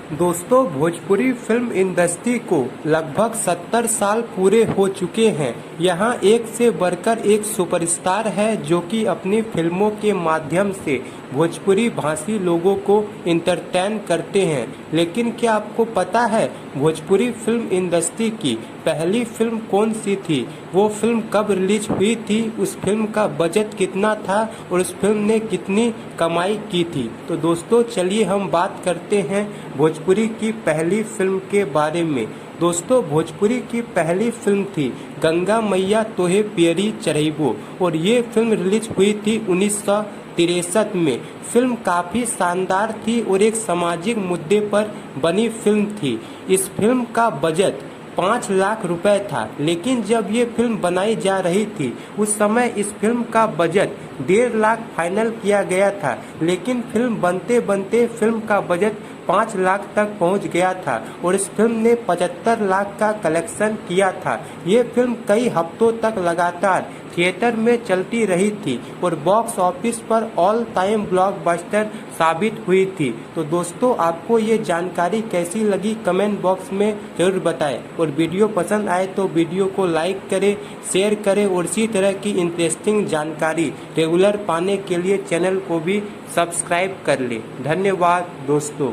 दोस्तों, Bhojpuri film industry को लगभग 70 साल पूरे हो चुके हैं। यहाँ एक से बढ़कर एक सुपरस्टार है जो कि अपनी फिल्मों के माध्यम से भोजपुरी भाषी लोगों को इंटरटेन करते हैं। लेकिन क्या आपको पता है भोजपुरी फिल्म इंडस्ट्री की पहली फिल्म कौन सी थी? वो फिल्म कब रिलीज हुई थी? उस फिल्म का बजट कितना था और उस फिल्म ने कितनी कमाई की थी? तो दोस्तों, चलिए हम बात करते हैं भोजपुरी की पहली फिल्म के बारे में। दोस्तों, भोजपुरी की पहली फिल्म थी गंगा मैया तोहे पियरी चढ़ैबो और ये फिल्म रिलीज हुई थी 1963 में। फिल्म काफ़ी शानदार थी और एक सामाजिक मुद्दे पर बनी फिल्म थी। इस फिल्म का बजट 5 लाख रुपए था, लेकिन जब ये फिल्म बनाई जा रही थी उस समय इस फिल्म का बजट 1.5 लाख फाइनल किया गया था। लेकिन फिल्म बनते बनते फिल्म का बजट 5 लाख तक पहुंच गया था और इस फिल्म ने 75 लाख का कलेक्शन किया था। ये फिल्म कई हफ्तों तक लगातार थिएटर में चलती रही थी और बॉक्स ऑफिस पर ऑल टाइम ब्लॉकबस्टर साबित हुई थी। तो दोस्तों, आपको ये जानकारी कैसी लगी कमेंट बॉक्स में जरूर बताएं और वीडियो पसंद आए तो वीडियो को लाइक करें, शेयर करें और इसी तरह की इंटरेस्टिंग जानकारी रेगुलर पाने के लिए चैनल को भी सब्सक्राइब कर लें। धन्यवाद दोस्तों।